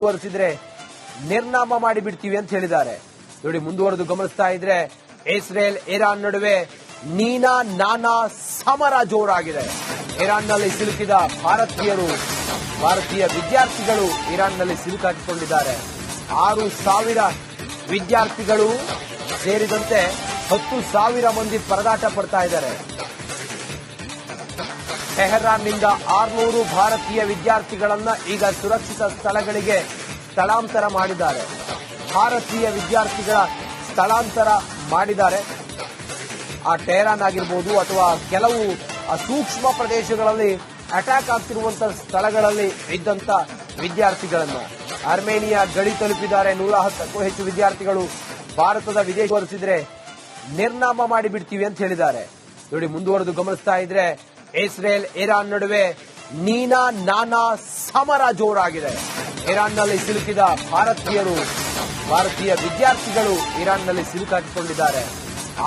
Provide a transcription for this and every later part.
ಮುಂದುವರೆಸಿದ್ರೆ ನಿರ್ನಾಮ ಮಾಡಿಬಿಡ್ತೀವಿ ಅಂತ ಹೇಳಿದ್ದಾರೆ. ನೋಡಿ, ಮುಂದುವರೆದು ಗಮನಿಸ್ತಾ ಇದ್ರೆ ಇಸ್ರೇಲ್ ಇರಾನ್ ನಡುವೆ ನೀನಾ ನಾನಾ ಸಮರ ಜೋರಾಗಿದೆ. ಇರಾನ್ನಲ್ಲಿ ಸಿಲುಕಿದ ಭಾರತೀಯ ವಿದ್ಯಾರ್ಥಿಗಳು ಇರಾನ್ನಲ್ಲಿ ಸಿಲುಕಾಕಿಕೊಂಡಿದ್ದಾರೆ. 6,000 ವಿದ್ಯಾರ್ಥಿಗಳು ಸೇರಿದಂತೆ 10,000 ಮಂದಿ ಪರದಾಟ ಪಡ್ತಾ ಇದ್ದಾರೆ. ಟೆಹರಾನ್ನಿಂದ 600 ಭಾರತೀಯ ವಿದ್ಯಾರ್ಥಿಗಳನ್ನ ಈಗ ಸುರಕ್ಷಿತ ಸ್ಥಳಗಳಿಗೆ ಸ್ಥಳಾಂತರ ಮಾಡಿದ್ದಾರೆ. ಭಾರತೀಯ ವಿದ್ಯಾರ್ಥಿಗಳ ಸ್ಥಳಾಂತರ ಮಾಡಿದ್ದಾರೆ. ಆ ಟೆಹರಾನ್ ಆಗಿರ್ಬೋದು ಅಥವಾ ಕೆಲವು ಸೂಕ್ಷ್ಮ ಪ್ರದೇಶಗಳಲ್ಲಿ ಅಟ್ಯಾಕ್ ಆಗ್ತಿರುವಂತಹ ಸ್ಥಳಗಳಲ್ಲಿ ಇದ್ದಂತ ವಿದ್ಯಾರ್ಥಿಗಳನ್ನ ಅರ್ಮೇನಿಯಾ ಗಡಿ ತಲುಪಿದ್ದಾರೆ. 110ಕ್ಕೂ ಹೆಚ್ಚು ವಿದ್ಯಾರ್ಥಿಗಳು ಭಾರತದ ವಿದೇಶ ಹೊರಸಿದ್ರೆ ನಿರ್ನಾಮ ಮಾಡಿಬಿಡ್ತೀವಿ ಅಂತ ಹೇಳಿದ್ದಾರೆ. ನೋಡಿ, ಮುಂದುವರೆದು ಗಮನಿಸ್ತಾ ಇದ್ರೆ ಇಸ್ರೇಲ್ ಇರಾನ್ ನಡುವೆ ನೀನಾ ನಾನಾ ಸಮರ ಜೋರಾಗಿದೆ. ಇರಾನ್ನಲ್ಲಿ ಸಿಲುಕಿದ ಭಾರತೀಯ ವಿದ್ಯಾರ್ಥಿಗಳು ಇರಾನ್ನಲ್ಲಿ ಸಿಲುಕಾಕಿಕೊಂಡಿದ್ದಾರೆ.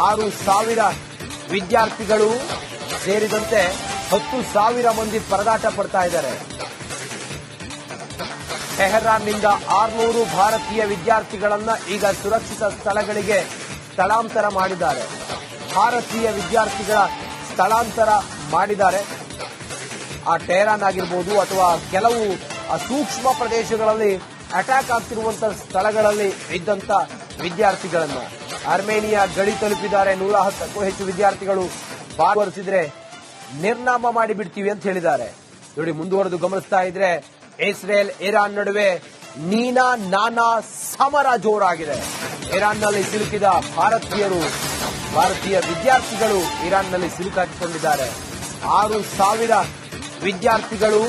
6,000 ವಿದ್ಯಾರ್ಥಿಗಳು ಸೇರಿದಂತೆ 10,000 ಮಂದಿ ಪರದಾಟ ಪಡ್ತಾ ಇದ್ದಾರೆ. ಟೆಹರಾನ್ನಿಂದ 600 ಭಾರತೀಯ ವಿದ್ಯಾರ್ಥಿಗಳನ್ನ ಈಗ ಸುರಕ್ಷಿತ ಸ್ಥಳಗಳಿಗೆ ಸ್ಥಳಾಂತರ ಮಾಡಿದ್ದಾರೆ. ಭಾರತೀಯ ವಿದ್ಯಾರ್ಥಿಗಳ ಸ್ಥಳಾಂತರ ಮಾಡಿದ್ದಾರೆ. ಆ ಟೆಹರಾನ್ ಆಗಿರ್ಬೋದು ಅಥವಾ ಕೆಲವು ಸೂಕ್ಷ್ಮ ಪ್ರದೇಶಗಳಲ್ಲಿ ಅಟ್ಯಾಕ್ ಆಗ್ತಿರುವಂತಹ ಸ್ಥಳಗಳಲ್ಲಿ ಇದ್ದಂತ ವಿದ್ಯಾರ್ಥಿಗಳನ್ನ ಅರ್ಮೇನಿಯಾ ಗಡಿ ತಲುಪಿದ್ದಾರೆ. 110ಕ್ಕೂ ಹೆಚ್ಚು ವಿದ್ಯಾರ್ಥಿಗಳು ಭಾಗವಹಿಸಿದ್ರೆ ನಿರ್ನಾಮ ಮಾಡಿಬಿಡ್ತೀವಿ ಅಂತ ಹೇಳಿದ್ದಾರೆ. ನೋಡಿ, ಮುಂದುವರೆದು ಗಮನಿಸ್ತಾ ಇದ್ರೆ ಇಸ್ರೇಲ್ ಇರಾನ್ ನಡುವೆ ನೀನಾ ನಾನಾ ಸಮರ ಜೋರಾಗಿದೆ. ಇರಾನ್ನಲ್ಲಿ ಸಿಲುಕಿದ ಭಾರತೀಯ ವಿದ್ಯಾರ್ಥಿಗಳು ಇರಾನ್ನಲ್ಲಿ ಸಿಲುಕಾಕಿಕೊಂಡಿದ್ದಾರೆ. 6,000 ವಿದ್ಯಾರ್ಥಿಗಳು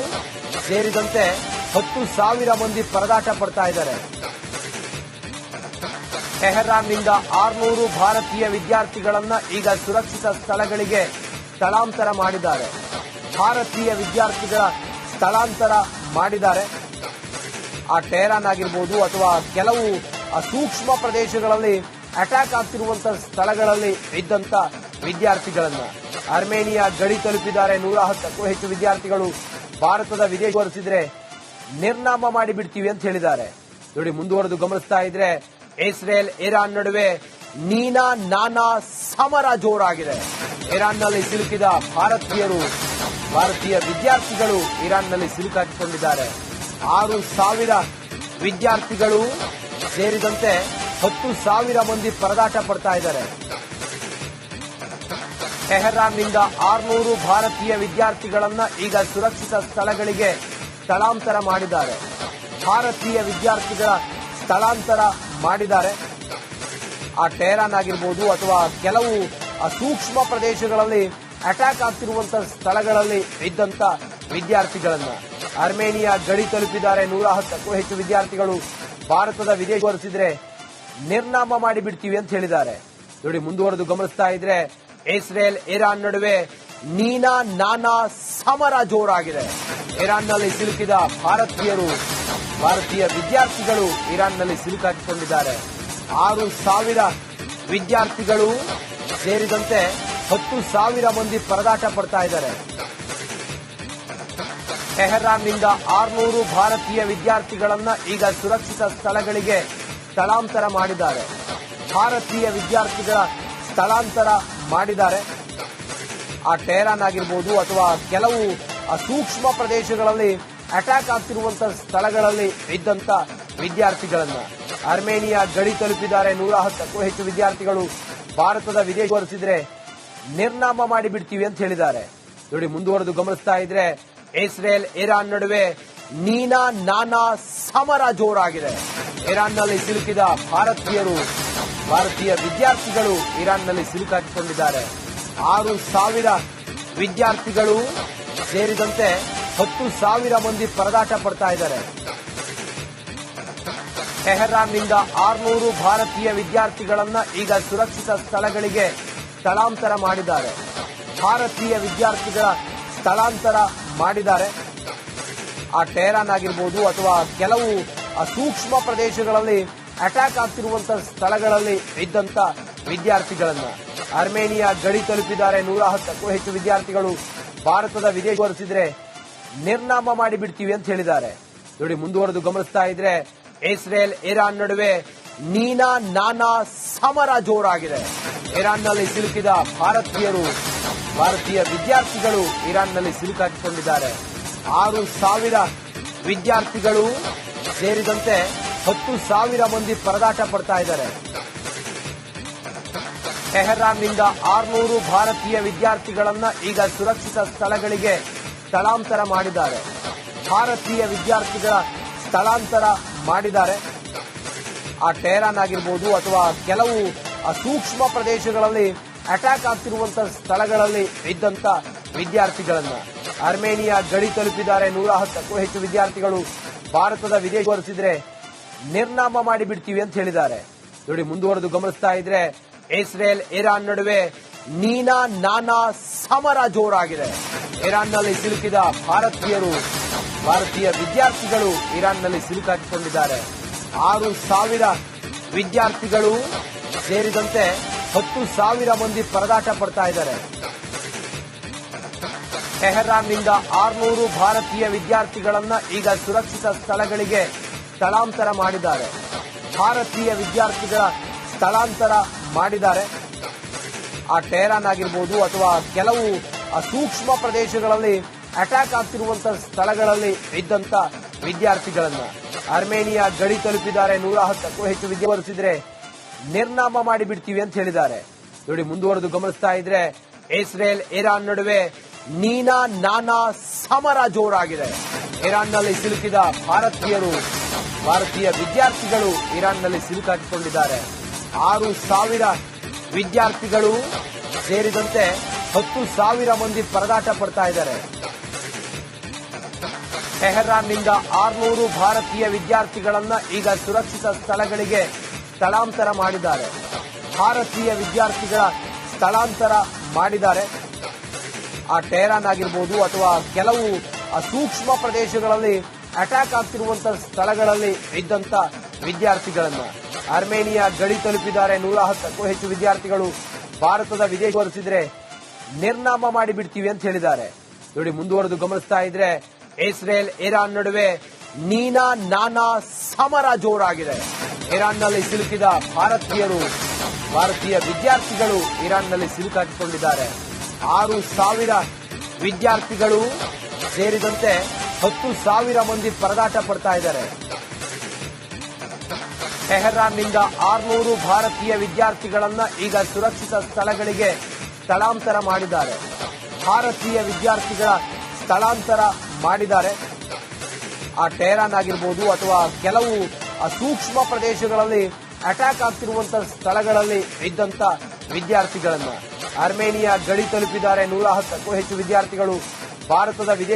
ಸೇರಿದಂತೆ 10,000 ಮಂದಿ ಪರದಾಟ ಪಡ್ತಾ ಇದ್ದಾರೆ. ಟೆಹರಾನ್ನಿಂದ 600 ಭಾರತೀಯ ವಿದ್ಯಾರ್ಥಿಗಳನ್ನ ಈಗ ಸುರಕ್ಷಿತ ಸ್ಥಳಗಳಿಗೆ ಸ್ಥಳಾಂತರ ಮಾಡಿದ್ದಾರೆ. ಭಾರತೀಯ ವಿದ್ಯಾರ್ಥಿಗಳ ಸ್ಥಳಾಂತರ ಮಾಡಿದ್ದಾರೆ. ಆ ಟೆಹರಾನ್ ಆಗಿರ್ಬೋದು ಅಥವಾ ಕೆಲವು ಸೂಕ್ಷ್ಮ ಪ್ರದೇಶಗಳಲ್ಲಿ ಅಟ್ಯಾಕ್ ಆಗ್ತಿರುವಂತಹ ಸ್ಥಳಗಳಲ್ಲಿ ಇದ್ದಂತ ವಿದ್ಯಾರ್ಥಿಗಳನ್ನ ಅರ್ಮೇನಿಯಾ ಗಡಿ ತಲುಪಿದ್ದಾರೆ. 110ಕ್ಕೂ ಹೆಚ್ಚು ವಿದ್ಯಾರ್ಥಿಗಳು ಭಾರತದ ವಿದೇಶ ಹೊರಸಿದ್ರೆ ನಿರ್ನಾಮ ಮಾಡಿಬಿಡ್ತೀವಿ ಅಂತ ಹೇಳಿದ್ದಾರೆ. ನೋಡಿ, ಮುಂದುವರೆದು ಗಮನಿಸ್ತಾ ಇದ್ರೆ ಇಸ್ರೇಲ್ ಇರಾನ್ ನಡುವೆ ನೀನಾ ನಾನಾ ಸಮರ ಜೋರಾಗಿದೆ. ಇರಾನ್ನಲ್ಲಿ ಸಿಲುಕಿದ ಭಾರತೀಯ ವಿದ್ಯಾರ್ಥಿಗಳು ಇರಾನ್ನಲ್ಲಿ ಸಿಲುಕಾಕಿಕೊಂಡಿದ್ದಾರೆ. 6,000 ವಿದ್ಯಾರ್ಥಿಗಳು ಸೇರಿದಂತೆ 10,000 ಮಂದಿ ಪರದಾಟ ಪಡ್ತಾ ಇದ್ದಾರೆ. ಟೆಹರಾನ್ನಿಂದ 600 ಭಾರತೀಯ ವಿದ್ಯಾರ್ಥಿಗಳನ್ನ ಈಗ ಸುರಕ್ಷಿತ ಸ್ಥಳಗಳಿಗೆ ಸ್ಥಳಾಂತರ ಮಾಡಿದ್ದಾರೆ. ಭಾರತೀಯ ವಿದ್ಯಾರ್ಥಿಗಳ ಸ್ಥಳಾಂತರ ಮಾಡಿದ್ದಾರೆ. ಆ ಟೆಹರಾನ್ ಆಗಿರ್ಬೋದು ಅಥವಾ ಕೆಲವು ಸೂಕ್ಷ್ಮ ಪ್ರದೇಶಗಳಲ್ಲಿ ಅಟ್ಯಾಕ್ ಆಗ್ತಿರುವಂತಹ ಸ್ಥಳಗಳಲ್ಲಿ ಇದ್ದಂತ ವಿದ್ಯಾರ್ಥಿಗಳನ್ನ ಅರ್ಮೇನಿಯಾ ಗಡಿ ತಲುಪಿದ್ದಾರೆ. 110ಕ್ಕೂ ಹೆಚ್ಚು ವಿದ್ಯಾರ್ಥಿಗಳು ಭಾರತದ ವಿದೇಶ ಹೊರಸಿದ್ರೆ ನಿರ್ನಾಮ ಮಾಡಿಬಿಡ್ತೀವಿ ಅಂತ ಹೇಳಿದ್ದಾರೆ. ನೋಡಿ, ಮುಂದುವರೆದು ಗಮನಿಸ್ತಾ ಇದ್ರೆ ಇಸ್ರೇಲ್ ಇರಾನ್ ನಡುವೆ ನೀನಾ ನಾನಾ ಸಮರ ಜೋರಾಗಿದೆ. ಇರಾನ್ನಲ್ಲಿ ಸಿಲುಕಿದ ಭಾರತೀಯ ವಿದ್ಯಾರ್ಥಿಗಳು ಇರಾನ್ನಲ್ಲಿ ಸಿಲುಕಾಕಿಕೊಂಡಿದ್ದಾರೆ. 6,000 ವಿದ್ಯಾರ್ಥಿಗಳು ಸೇರಿದಂತೆ 10,000 ಮಂದಿ ಪರದಾಟ ಪಡ್ತಾ ಇದ್ದಾರೆ. ಟೆಹರಾನ್ನಿಂದ 600 ಭಾರತೀಯ ವಿದ್ಯಾರ್ಥಿಗಳನ್ನ ಈಗ ಸುರಕ್ಷಿತ ಸ್ಥಳಗಳಿಗೆ ಸ್ಥಳಾಂತರ ಮಾಡಿದ್ದಾರೆ. ಭಾರತೀಯ ವಿದ್ಯಾರ್ಥಿಗಳ ಸ್ಥಳಾಂತರ ಮಾಡಿದ್ದಾರೆ. ಆ ಟೆಹರಾನ್ ಆಗಿರ್ಬೋದು ಅಥವಾ ಕೆಲವು ಸೂಕ್ಷ್ಮ ಪ್ರದೇಶಗಳಲ್ಲಿ ಅಟ್ಯಾಕ್ ಆಗ್ತಿರುವಂತಹ ಸ್ಥಳಗಳಲ್ಲಿ ಇದ್ದಂತ ವಿದ್ಯಾರ್ಥಿಗಳನ್ನ ಅರ್ಮೇನಿಯಾ ಗಡಿ ತಲುಪಿದ್ದಾರೆ. 110ಕ್ಕೂ ಹೆಚ್ಚು ವಿದ್ಯಾರ್ಥಿಗಳು ಭಾರತದ ವಿದೇಶ ಹೊರಸಿದ್ರೆ ನಿರ್ನಾಮ ಮಾಡಿಬಿಡ್ತೀವಿ ಅಂತ ಹೇಳಿದ್ದಾರೆ. ನೋಡಿ, ಮುಂದುವರೆದು ಗಮನಿಸ್ತಾ ಇದ್ರೆ ಇಸ್ರೇಲ್ ಇರಾನ್ ನಡುವೆ ನೀನಾ ನಾನಾ ಸಮರ ಜೋರಾಗಿದೆ. ಇರಾನ್ನಲ್ಲಿ ಸಿಲುಕಿದ ಭಾರತೀಯ ವಿದ್ಯಾರ್ಥಿಗಳು ಇರಾನ್ನಲ್ಲಿ ಸಿಲುಕಾಕಿಕೊಂಡಿದ್ದಾರೆ. 6,000 ವಿದ್ಯಾರ್ಥಿಗಳು ಸೇರಿದಂತೆ 10,000 ಮಂದಿ ಪರದಾಟ ಪಡ್ತಾ ಇದ್ದಾರೆ. ಟೆಹರಾನ್ನಿಂದ 600 ಭಾರತೀಯ ವಿದ್ಯಾರ್ಥಿಗಳನ್ನ ಈಗ ಸುರಕ್ಷಿತ ಸ್ಥಳಗಳಿಗೆ ಸ್ಥಳಾಂತರ ಮಾಡಿದ್ದಾರೆ. ಭಾರತೀಯ ವಿದ್ಯಾರ್ಥಿಗಳ ಸ್ಥಳಾಂತರ ಮಾಡಿದ್ದಾರೆ. ಆ ಟೆಹರಾನ್ ಆಗಿರ್ಬೋದು ಅಥವಾ ಕೆಲವು ಸೂಕ್ಷ್ಮ ಪ್ರದೇಶಗಳಲ್ಲಿ ಅಟ್ಯಾಕ್ ಆಗ್ತಿರುವಂತಹ ಸ್ಥಳಗಳಲ್ಲಿ ಇದ್ದಂತ ವಿದ್ಯಾರ್ಥಿಗಳನ್ನ ಅರ್ಮೇನಿಯಾ ಗಡಿ ತಲುಪಿದ್ದಾರೆ. 110ಕ್ಕೂ ಹೆಚ್ಚು ವಿದ್ಯಾರ್ಥಿಗಳು ಭಾರತದ ವಿದೇಶ ಹೊರಸಿದ್ರೆ ನಿರ್ನಾಮ ಮಾಡಿಬಿಡ್ತೀವಿ ಅಂತ ಹೇಳಿದ್ದಾರೆ. ನೋಡಿ ಮುಂದುವರೆದು ಗಮನಿಸ್ತಾ ಇದ್ರೆ ಇಸ್ರೇಲ್ ಇರಾನ್ ನಡುವೆ ನೀನಾ ನಾನಾ ಸಮರ ಜೋರಾಗಿದೆ. ಇರಾನ್ನಲ್ಲಿ ಸಿಲುಕಿದ ಭಾರತೀಯ ವಿದ್ಯಾರ್ಥಿಗಳು ಇರಾನ್ನಲ್ಲಿ ಸಿಲುಕಾಕಿಕೊಂಡಿದ್ದಾರೆ. 6,000 ವಿದ್ಯಾರ್ಥಿಗಳು ಸೇರಿದಂತೆ 10,000 ಮಂದಿ ಪರದಾಟ ಪಡ್ತಾ ಇದ್ದಾರೆ. ಟೆಹರಾನ್ನಿಂದ 600 ಭಾರತೀಯ ವಿದ್ಯಾರ್ಥಿಗಳನ್ನ ಈಗ ಸುರಕ್ಷಿತ ಸ್ಥಳಗಳಿಗೆ ಸ್ಥಳಾಂತರ ಮಾಡಿದ್ದಾರೆ. ಭಾರತೀಯ ವಿದ್ಯಾರ್ಥಿಗಳ ಸ್ಥಳಾಂತರ ಮಾಡಿದ್ದಾರೆ. ಆ ಟೆಹರಾನ್ ಆಗಿರ್ಬೋದು ಅಥವಾ ಕೆಲವು ಸೂಕ್ಷ್ಮ ಪ್ರದೇಶಗಳಲ್ಲಿ ಅಟ್ಯಾಕ್ ಆಗ್ತಿರುವಂತಹ ಸ್ಥಳಗಳಲ್ಲಿ ಇದ್ದಂತ ವಿದ್ಯಾರ್ಥಿಗಳನ್ನ ಅರ್ಮೇನಿಯಾ ಗಡಿ ತಲುಪಿದ್ದಾರೆ. 110ಕ್ಕೂ ಹೆಚ್ಚು ವಿದ್ಯಾರ್ಥಿಗಳು ಭಾರತದ ವಿದೇಶ ಹೊರಸಿದ್ರೆ ನಿರ್ನಾಮ ಮಾಡಿಬಿಡ್ತೀವಿ ಅಂತ ಹೇಳಿದ್ದಾರೆ. ನೋಡಿ ಮುಂದುವರೆದು ಗಮನಿಸ್ತಾ ಇದ್ರೆ ಇಸ್ರೇಲ್ ಇರಾನ್ ನಡುವೆ ನೀನಾ ನಾನಾ ಸಮರ ಜೋರಾಗಿದೆ. ಇರಾನ್ನಲ್ಲಿ ಸಿಲುಕಿದ ಭಾರತೀಯ ವಿದ್ಯಾರ್ಥಿಗಳು ಇರಾನ್ನಲ್ಲಿ ಸಿಲುಕಾಕಿಕೊಂಡಿದ್ದಾರೆ. 6,000 ವಿದ್ಯಾರ್ಥಿಗಳು ಸೇರಿದಂತೆ 10,000 ಮಂದಿ ಪರದಾಟ ಪಡ್ತಾ ಇದ್ದಾರೆ. ಟೆಹರಾನ್ನಿಂದ 600 ಭಾರತೀಯ ವಿದ್ಯಾರ್ಥಿಗಳನ್ನ ಈಗ ಸುರಕ್ಷಿತ ಸ್ಥಳಗಳಿಗೆ ಸ್ಥಳಾಂತರ ಮಾಡಿದ್ದಾರೆ. ಭಾರತೀಯ ವಿದ್ಯಾರ್ಥಿಗಳ ಸ್ಥಳಾಂತರ ಮಾಡಿದ್ದಾರೆ. ಆ ಟೆಹರಾನ್ ಆಗಿರ್ಬೋದು ಅಥವಾ ಕೆಲವು ಸೂಕ್ಷ್ಮ ಪ್ರದೇಶಗಳಲ್ಲಿ ಅಟ್ಯಾಕ್ ಆಗ್ತಿರುವಂತಹ ಸ್ಥಳಗಳಲ್ಲಿ ಇದ್ದಂತ ವಿದ್ಯಾರ್ಥಿಗಳನ್ನ ಅರ್ಮೇನಿಯಾ ಗಡಿ ತಲುಪಿದ್ದಾರೆ. 110ಕ್ಕೂ ಹೆಚ್ಚು ವಿದ್ಯಾರ್ಥಿಗಳು ಹೊರಸಿದ್ರೆ ನಿರ್ನಾಮ ಮಾಡಿಬಿಡ್ತೀವಿ ಅಂತ ಹೇಳಿದ್ದಾರೆ. ನೋಡಿ ಮುಂದುವರೆದು ಗಮನಿಸ್ತಾ ಇದ್ರೆ ಇಸ್ರೇಲ್ ಇರಾನ್ ನಡುವೆ ನೀನಾ ನಾನಾ ಸಮರ ಜೋರಾಗಿದೆ. ಇರಾನ್ನಲ್ಲಿ ಸಿಲುಕಿದ ಭಾರತೀಯ ವಿದ್ಯಾರ್ಥಿಗಳು ಇರಾನ್ನಲ್ಲಿ ಸಿಲುಕಾಕಿಕೊಂಡಿದ್ದಾರೆ. 6,000 ವಿದ್ಯಾರ್ಥಿಗಳು ಸೇರಿದಂತೆ 10,000 ಮಂದಿ ಪರದಾಟ ಪಡ್ತಾ ಇದ್ದಾರೆ. ಟೆಹರಾನ್ನಿಂದ 600 ಭಾರತೀಯ ವಿದ್ಯಾರ್ಥಿಗಳನ್ನ ಈಗ ಸುರಕ್ಷಿತ ಸ್ಥಳಗಳಿಗೆ ಸ್ಥಳಾಂತರ ಮಾಡಿದ್ದಾರೆ. ಭಾರತೀಯ ವಿದ್ಯಾರ್ಥಿಗಳ ಸ್ಥಳಾಂತರ ಮಾಡಿದ್ದಾರೆ. ಆ ಟೆಹರಾನ್ ಆಗಿರ್ಬೋದು ಅಥವಾ ಕೆಲವು ಸೂಕ್ಷ್ಮ ಪ್ರದೇಶಗಳಲ್ಲಿ ಅಟ್ಯಾಕ್ ಆಗ್ತಿರುವಂತಹ ಸ್ಥಳಗಳಲ್ಲಿ ಇದ್ದಂತ ವಿದ್ಯಾರ್ಥಿಗಳನ್ನ ಅರ್ಮೇನಿಯಾ ಗಡಿ ತಲುಪಿದ್ದಾರೆ. 110ಕ್ಕೂ ಹೆಚ್ಚು ವಿದ್ಯಾರ್ಥಿಗಳು ಭಾರತದ ವಿದೇಶ ಹೊರಸಿದ್ರೆ ನಿರ್ನಾಮ ಮಾಡಿಬಿಡ್ತೀವಿ ಅಂತ ಹೇಳಿದ್ದಾರೆ. ನೋಡಿ ಮುಂದುವರೆದು ಗಮನಿಸ್ತಾ ಇದ್ರೆ ಇಸ್ರೇಲ್ ಇರಾನ್ ನಡುವೆ ನೀನಾ ನಾನಾ ಸಮರ ಜೋರಾಗಿದೆ. ಇರಾನ್ನಲ್ಲಿ ಸಿಲುಕಿದ ಭಾರತೀಯ ವಿದ್ಯಾರ್ಥಿಗಳು ಇರಾನ್ನಲ್ಲಿ ಸಿಲುಕಾಕಿಕೊಂಡಿದ್ದಾರೆ. 6,000 ವಿದ್ಯಾರ್ಥಿಗಳು ಸೇರಿದಂತೆ 10,000 ಮಂದಿ ಪರದಾಟ ಪಡ್ತಾ ಇದ್ದಾರೆ. ಟೆಹರಾನ್ನಿಂದ 600 ಭಾರತೀಯ ವಿದ್ಯಾರ್ಥಿಗಳನ್ನ ಈಗ ಸುರಕ್ಷಿತ ಸ್ಥಳಗಳಿಗೆ ಸ್ಥಳಾಂತರ ಮಾಡಿದ್ದಾರೆ. ಭಾರತೀಯ ವಿದ್ಯಾರ್ಥಿಗಳ ಸ್ಥಳಾಂತರ ಮಾಡಿದ್ದಾರೆ. ಆ ಟೆಹರಾನ್ ಆಗಿರ್ಬೋದು ಅಥವಾ ಕೆಲವು ಸೂಕ್ಷ್ಮ ಪ್ರದೇಶಗಳಲ್ಲಿ ಅಟ್ಯಾಕ್ ಆಗ್ತಿರುವಂತಹ ಸ್ಥಳಗಳಲ್ಲಿ ಇದ್ದಂತ ವಿದ್ಯಾರ್ಥಿಗಳನ್ನ ಅರ್ಮೇನಿಯಾ ಗಡಿ ತಲುಪಿದ್ದಾರೆ. 110ಕ್ಕೂ ಹೆಚ್ಚು ವಿದ್ಯಾರ್ಥಿಗಳು ಭಾರತದ ವಿದೇಶ